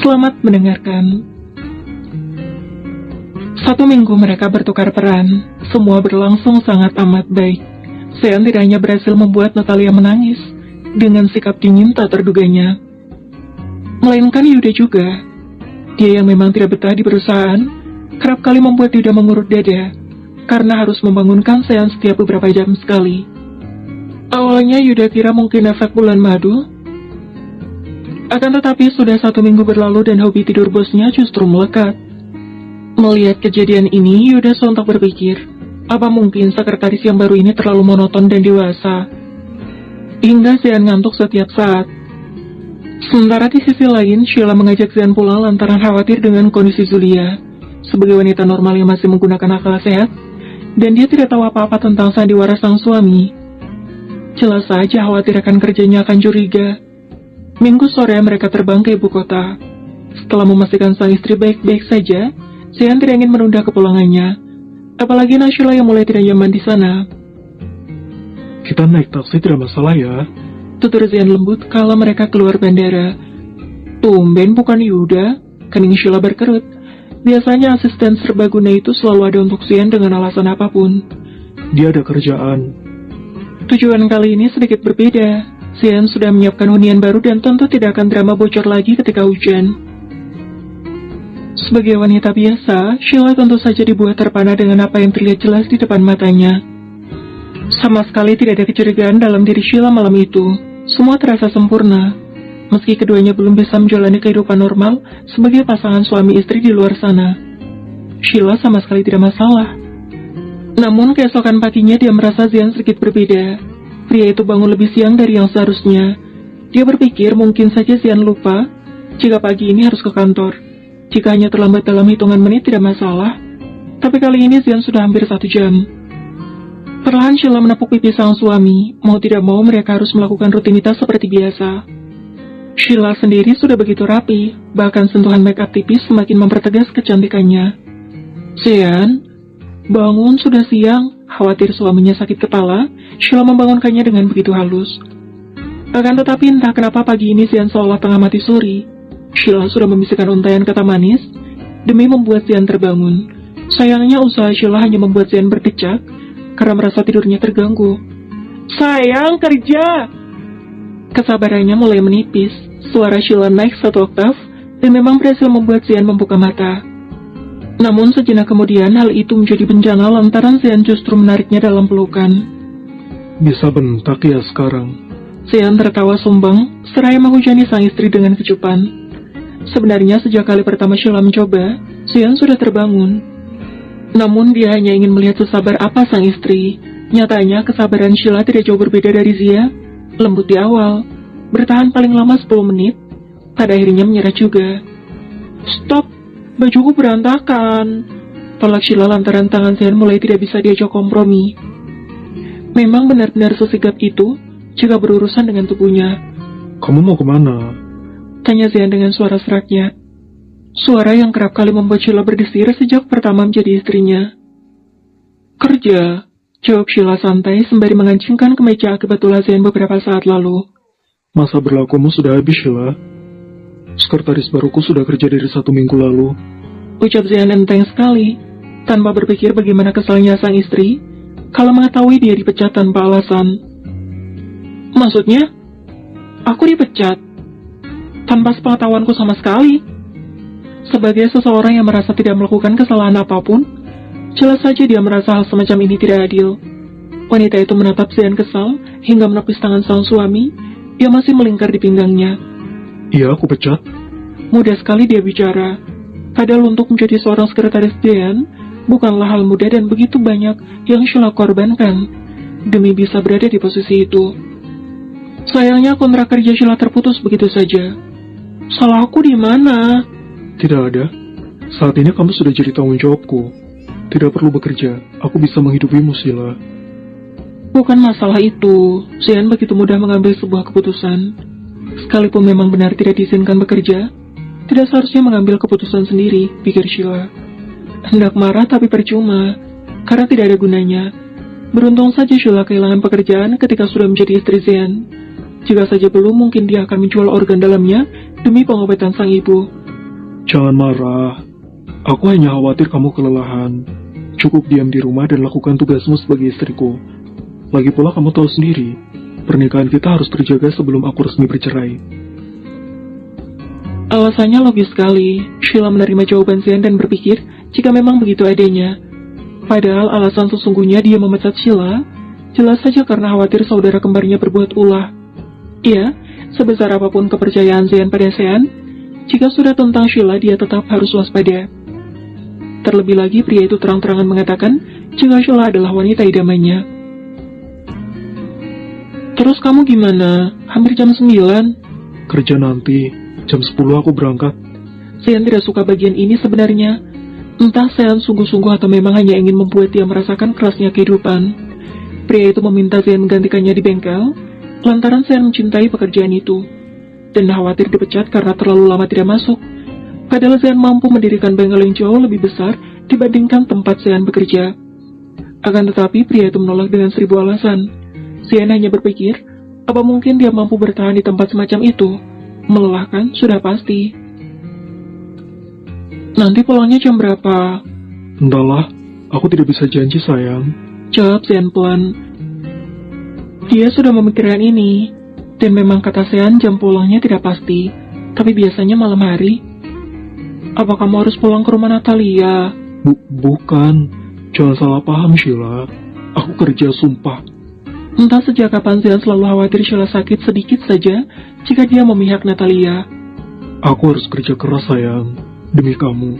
Selamat mendengarkan. 1 minggu mereka bertukar peran. Semua berlangsung sangat amat baik. Sean tidak hanya berhasil membuat Natalia menangis dengan sikap dingin tak terduganya, melainkan Yuda juga. Dia yang memang tidak betah di perusahaan, kerap kali membuat Yuda mengurut dada karena harus membangunkan Sean setiap beberapa jam sekali. Awalnya Yuda kira mungkin efek bulan madu, akan tetapi sudah 1 minggu berlalu dan hobi tidur bosnya justru melekat. Melihat kejadian ini, Yuda sontak berpikir, apa mungkin sekretaris yang baru ini terlalu monoton dan dewasa, hingga Sean ngantuk setiap saat. Sementara di sisi lain, Sheila mengajak Sean pulang lantaran khawatir dengan kondisi Zulia. Sebagai wanita normal yang masih menggunakan akal sehat, dan dia tidak tahu apa-apa tentang sandiwara sang suami, jelas saja khawatir akan kerjanya akan curiga. Minggu sore mereka terbang ke ibu kota. Setelah memastikan sang istri baik-baik saja, Sean tidak ingin menunda kepulangannya. Apalagi Sheila yang mulai tidak nyaman di sana. Kita naik taksi tidak masalah ya? Tutur Sean lembut kala mereka keluar bandara. Tumben bukan Yuda, kening Sheila berkerut. Biasanya asisten serbaguna itu selalu ada untuk Sean dengan alasan apapun. Dia ada kerjaan. Tujuan kali ini sedikit berbeda. Sean sudah menyiapkan hunian baru dan tentu tidak akan drama bocor lagi ketika hujan. Sebagai wanita biasa, Sheila tentu saja dibuat terpana dengan apa yang terlihat jelas di depan matanya. Sama sekali tidak ada kecurigaan dalam diri Sheila malam itu. Semua terasa sempurna. Meski keduanya belum bisa menjalani kehidupan normal sebagai pasangan suami istri di luar sana, Sheila sama sekali tidak masalah. Namun keesokan paginya dia merasa Sean sedikit berbeda. Pria itu bangun lebih siang dari yang seharusnya. Dia berpikir mungkin saja Sean lupa jika pagi ini harus ke kantor. Jika hanya terlambat dalam hitungan menit tidak masalah, tapi kali ini Sean sudah hampir 1 jam. Perlahan Sheila menepuk pipi sang suami. Mau tidak mau mereka harus melakukan rutinitas seperti biasa. Sheila sendiri sudah begitu rapi, bahkan sentuhan make up tipis semakin mempertegas kecantikannya. Sean, bangun, sudah siang. Khawatir suaminya sakit kepala, Sheila membangunkannya dengan begitu halus. Akan tetapi entah kenapa pagi ini Sean seolah tengah mati suri. Sheila sudah membisikkan untaian kata manis demi membuat Sean terbangun. Sayangnya usaha Sheila hanya membuat Sean berdecak karena merasa tidurnya terganggu. Sayang, kerja! Kesabarannya mulai menipis. Suara Sheila naik 1 oktav dan memang berhasil membuat Sean membuka mata. Namun sejenak kemudian hal itu menjadi bencana lantaran Sean justru menariknya dalam pelukan. Bisa bentak ya sekarang? Sean tertawa sumbang seraya menghujani sang istri dengan kecupan. Sebenarnya sejak kali pertama Sheila mencoba, Sean sudah terbangun. Namun dia hanya ingin melihat sesabar apa sang istri. Nyatanya kesabaran Sheila tidak jauh berbeda dari Zia. Lembut di awal, bertahan paling lama 10 menit, pada akhirnya menyerah juga. Stop, bajuku berantakan, tolak Sheila lantaran tangan Sean mulai tidak bisa diajak kompromi. Memang benar-benar sesigap itu jika berurusan dengan tubuhnya. Kamu mau kemana? Tanya Sean dengan suara seraknya. Suara yang kerap kali membuat Sheila berdesir sejak pertama menjadi istrinya. Kerja, jawab Sheila santai sembari mengancingkan kemeja akibat ulah Sean beberapa saat lalu. Masa berlakumu sudah habis, Sheila. Sekretaris baruku sudah kerja dari 1 minggu lalu. Ucap Sean enteng sekali, tanpa berpikir bagaimana kesalnya sang istri kalau mengetahui dia dipecat tanpa alasan. Maksudnya, aku dipecat tanpa sepengetahuanku sama sekali. Sebagai seseorang yang merasa tidak melakukan kesalahan apapun, jelas saja dia merasa hal semacam ini tidak adil. Wanita itu menatap Sean kesal hingga menepis tangan sang suami yang masih melingkar di pinggangnya. Iya, aku pecat. Mudah sekali dia bicara. Padahal untuk menjadi seorang sekretaris Sean bukanlah hal mudah dan begitu banyak yang Sheila korbankan demi bisa berada di posisi itu. Sayangnya kontrak kerja Sheila terputus begitu saja. Salahku di mana? Tidak ada. Saat ini kamu sudah jadi tanggung jawabku. Tidak perlu bekerja. Aku bisa menghidupimu, Sheila. Bukan masalah itu. Sean begitu mudah mengambil sebuah keputusan. Sekalipun memang benar tidak diizinkan bekerja, tidak seharusnya mengambil keputusan sendiri, pikir Sheila. Hendak marah tapi percuma, karena tidak ada gunanya. Beruntung saja Sheila kehilangan pekerjaan ketika sudah menjadi istri Sean. Jika saja belum, mungkin dia akan menjual organ dalamnya demi pengobatan sang ibu. Jangan marah. Aku hanya khawatir kamu kelelahan. Cukup diam di rumah dan lakukan tugasmu sebagai istriku. Lagi pula kamu tahu sendiri, pernikahan kita harus terjaga sebelum aku resmi bercerai. Alasannya logis sekali. Sheila menerima jawaban Zian dan berpikir jika memang begitu adanya. Padahal alasan sesungguhnya dia memecat Sheila jelas saja karena khawatir saudara kembarnya berbuat ulah. Iya, sebesar apapun kepercayaan Zian pada Sean, jika sudah tentang Sheila dia tetap harus waspada. Terlebih lagi pria itu terang-terangan mengatakan jika Sheila adalah wanita idamannya. Terus kamu gimana? Hampir jam 9. Kerja nanti, jam 10 aku berangkat. Sean tidak suka bagian ini sebenarnya. Entah Sean sungguh-sungguh atau memang hanya ingin membuat dia merasakan kerasnya kehidupan. Pria itu meminta Sean menggantikannya di bengkel, lantaran Sean mencintai pekerjaan itu, dan khawatir dipecat karena terlalu lama tidak masuk. Padahal Sean mampu mendirikan bengkel yang jauh lebih besar dibandingkan tempat Sean bekerja. Akan tetapi pria itu menolak dengan 1000 alasan. Sean hanya berpikir, apa mungkin dia mampu bertahan di tempat semacam itu? Melelahkan sudah pasti. Nanti pulangnya jam berapa? Entahlah, aku tidak bisa janji sayang. Jawab Sean pelan. Dia sudah memikirkan ini, dan memang kata Sean jam pulangnya tidak pasti, tapi biasanya malam hari. Apa kamu harus pulang ke rumah Natalia? Bukan, jangan salah paham Sheila. Aku kerja sumpah. Entah sejak kapan Sean selalu khawatir Sheila sakit sedikit saja jika dia memihak Natalia. Aku harus kerja keras sayang, demi kamu.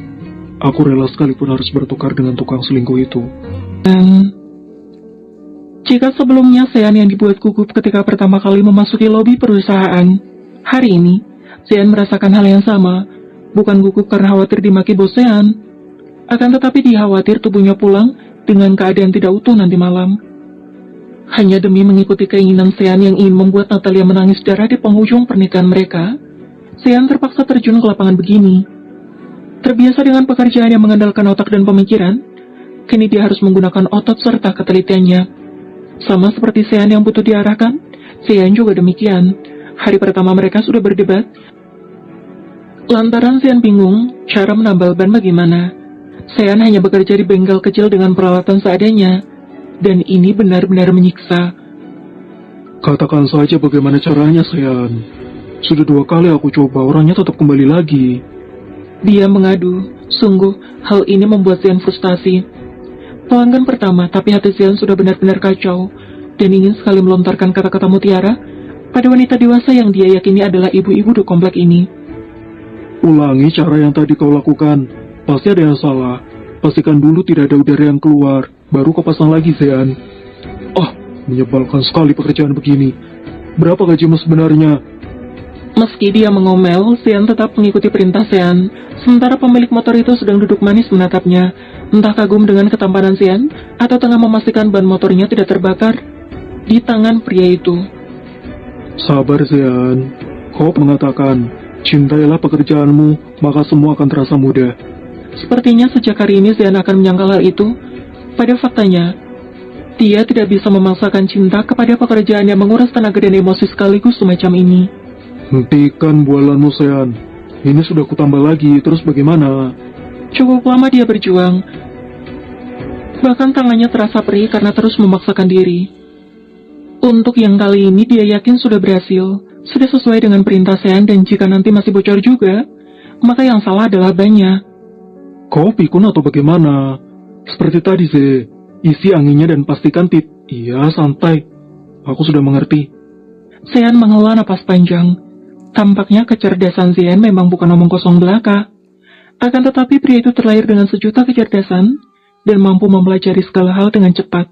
Aku rela sekalipun harus bertukar dengan tukang selingkuh itu. Dan jika sebelumnya Sean yang dibuat gugup ketika pertama kali memasuki lobi perusahaan, hari ini Sean merasakan hal yang sama. Bukan gugup karena khawatir dimaki bos Sean, akan tetapi dia khawatir tubuhnya pulang dengan keadaan tidak utuh nanti malam. Hanya demi mengikuti keinginan Sean yang ingin membuat Natalia menangis darah di penghujung pernikahan mereka, Sean terpaksa terjun ke lapangan begini. Terbiasa dengan pekerjaan yang mengandalkan otak dan pemikiran, kini dia harus menggunakan otot serta ketelitiannya. Sama seperti Sean yang butuh diarahkan, Sean juga demikian. Hari pertama mereka sudah berdebat, lantaran Sean bingung cara menambal ban bagaimana. Sean hanya bekerja di bengkel kecil dengan peralatan seadanya, dan ini benar-benar menyiksa. Katakan saja bagaimana caranya Sean. Sudah 2 kali aku coba, orangnya tetap kembali lagi. Dia mengadu. Sungguh, hal ini membuat Sean frustasi. Pelanggan pertama, tapi hati Sean sudah benar-benar kacau, dan ingin sekali melontarkan kata-kata mutiara pada wanita dewasa yang dia yakini adalah ibu-ibu di komplek ini. Ulangi cara yang tadi kau lakukan. Pasti ada yang salah. Pastikan dulu tidak ada udara yang keluar, baru kau pasang lagi Sean. Menyebalkan sekali pekerjaan begini. Berapa gajimu sebenarnya? Meski dia mengomel, Sean tetap mengikuti perintah Sean. Sementara pemilik motor itu sedang duduk manis menatapnya, entah kagum dengan ketampanan Sean atau tengah memastikan ban motornya tidak terbakar di tangan pria itu. Sabar Sean. Kau mengatakan, cintailah pekerjaanmu, maka semua akan terasa mudah. Sepertinya sejak hari ini Sean akan menyangkal hal itu. Pada faktanya, dia tidak bisa memaksakan cinta kepada pekerjaan yang menguras tenaga dan emosi sekaligus semacam ini. Hentikan bualanmu Sean. Ini sudah kutambah lagi, terus bagaimana? Cukup lama dia berjuang. Bahkan tangannya terasa perih karena terus memaksakan diri. Untuk yang kali ini dia yakin sudah berhasil. Sudah sesuai dengan perintah Sean, dan jika nanti masih bocor juga, maka yang salah adalah bannya. Kau pikun atau bagaimana? Seperti tadi sih, isi anginnya dan pastikan Iya, santai. Aku sudah mengerti. Sean menghela napas panjang. Tampaknya kecerdasan Sean memang bukan omong kosong belaka. Akan tetapi pria itu terlahir dengan sejuta kecerdasan dan mampu mempelajari segala hal dengan cepat.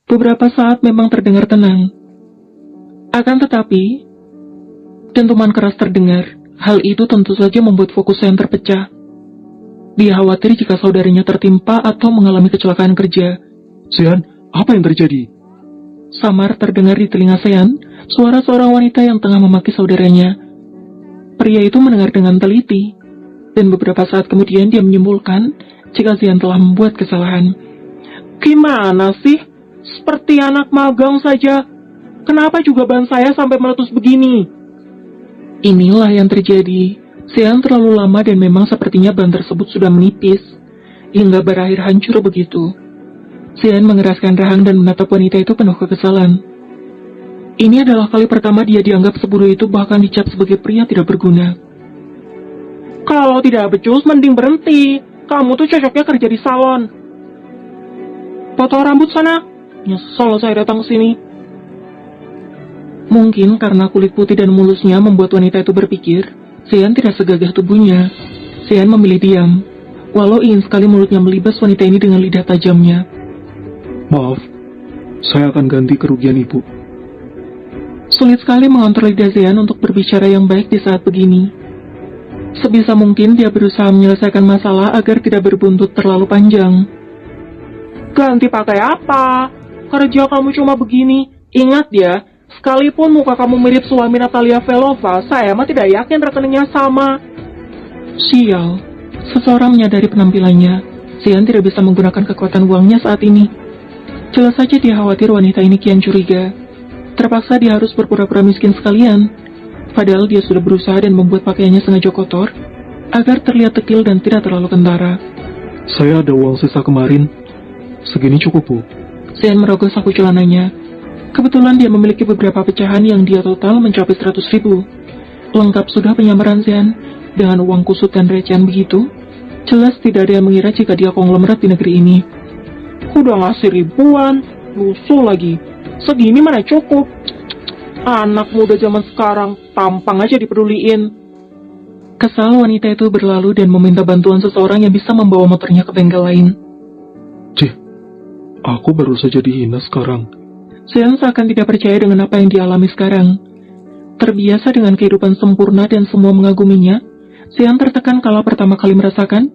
Beberapa saat memang terdengar tenang. Akan tetapi, dentuman keras terdengar. Hal itu tentu saja membuat fokus Sean terpecah. Dia khawatir jika saudaranya tertimpa atau mengalami kecelakaan kerja. Sean, apa yang terjadi? Samar terdengar di telinga Sean, suara seorang wanita yang tengah memaki saudaranya. Pria itu mendengar dengan teliti, dan beberapa saat kemudian dia menyimpulkan jika Sean telah membuat kesalahan. Gimana sih? Seperti anak magang saja. Kenapa juga ban saya sampai meletus begini? Inilah yang terjadi. Sean terlalu lama dan memang sepertinya ban tersebut sudah menipis, hingga berakhir hancur begitu. Sean mengeraskan rahang dan menatap wanita itu penuh kekesalan. Ini adalah kali pertama dia dianggap sebodoh itu, bahkan dicap sebagai pria tidak berguna. Kalau tidak becus, mending berhenti. Kamu tuh cocoknya kerja di salon. Potong rambut sana. Nyesel saya datang ke sini. Mungkin karena kulit putih dan mulusnya membuat wanita itu berpikir, Sean tidak segagah tubuhnya. Sean memilih diam, walau ingin sekali mulutnya melibas wanita ini dengan lidah tajamnya. Maaf, saya akan ganti kerugian ibu. Sulit sekali mengontrol lidah Sean untuk berbicara yang baik di saat begini. Sebisa mungkin dia berusaha menyelesaikan masalah agar tidak berbuntut terlalu panjang. Ganti pakai apa? Kerja kamu cuma begini. Ingat ya, sekalipun muka kamu mirip suami Natalia Velova, saya mah tidak yakin rekeningnya sama. Sial, seseorang menyadari penampilannya. Sean tidak bisa menggunakan kekuatan uangnya saat ini. Jelas saja dia khawatir wanita ini kian curiga. Terpaksa dia harus berpura-pura miskin sekalian. Padahal dia sudah berusaha dan membuat pakaiannya sengaja kotor, agar terlihat tekil dan tidak terlalu kentara. Saya ada uang sisa kemarin. Segini cukup, Bu. Sean merogoh saku celananya. Kebetulan dia memiliki beberapa pecahan yang dia total mencapai 100.000. Lengkap sudah penyamaran Sean dengan uang kusut dan recehan begitu. Jelas tidak ada yang mengira jika dia konglomerat di negeri ini. Udah ngasih ribuan, lusuh lagi. Segini mana cukup. Anak muda zaman sekarang, tampang aja dipeduliin. Kesal wanita itu berlalu dan meminta bantuan seseorang yang bisa membawa motornya ke bengkel lain. Cih, aku baru saja dihina sekarang. Sean seakan tidak percaya dengan apa yang dialami sekarang. Terbiasa dengan kehidupan sempurna dan semua mengaguminya, Sean tertekan kala pertama kali merasakan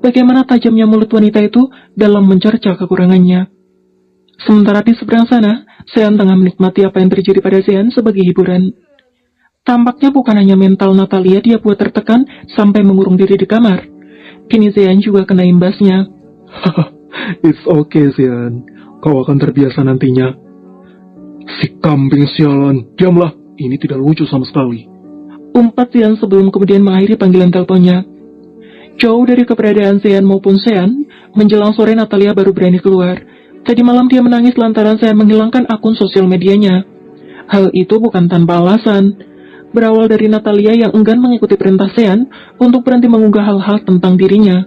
bagaimana tajamnya mulut wanita itu dalam mencerca kekurangannya. Sementara di seberang sana, Sean tengah menikmati apa yang terjadi pada Sean sebagai hiburan. Tampaknya bukan hanya mental Natalia dia buat tertekan sampai mengurung diri di kamar. Kini Sean juga kena imbasnya. It's okay, Sean. Kau akan terbiasa nantinya. Si kambing sialan, diamlah. Ini tidak lucu sama sekali. Umpat Sean sebelum kemudian mengakhiri panggilan teleponnya. Jauh dari keberadaan Sean maupun Sean, menjelang sore Natalia baru berani keluar. Tadi malam dia menangis lantaran Sean menghilangkan akun sosial medianya. Hal itu bukan tanpa alasan. Berawal dari Natalia yang enggan mengikuti perintah Sean untuk berhenti mengunggah hal-hal tentang dirinya.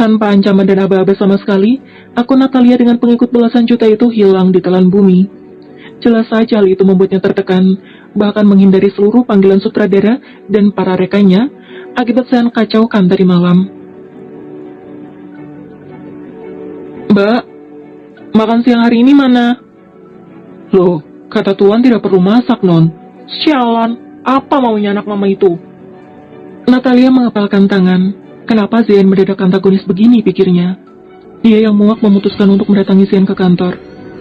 Tanpa ancaman dan aba-aba sama sekali, akun Natalia dengan pengikut belasan juta itu hilang di telan bumi. Jelas saja hal itu membuatnya tertekan, bahkan menghindari seluruh panggilan sutradara dan para rekannya akibat Sean kacaukan tadi malam. Mbak, makan siang hari ini mana? Loh, kata Tuan tidak perlu masak, Non. Sialan, apa maunya anak mama itu? Natalia mengepalkan tangan. Kenapa Sean mendadak antagonis begini, pikirnya. Dia yang muak memutuskan untuk mendatangi Sean ke kantor.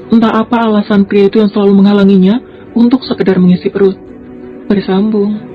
Entah apa alasan pria itu yang selalu menghalanginya untuk sekedar mengisi perut. Bersambung.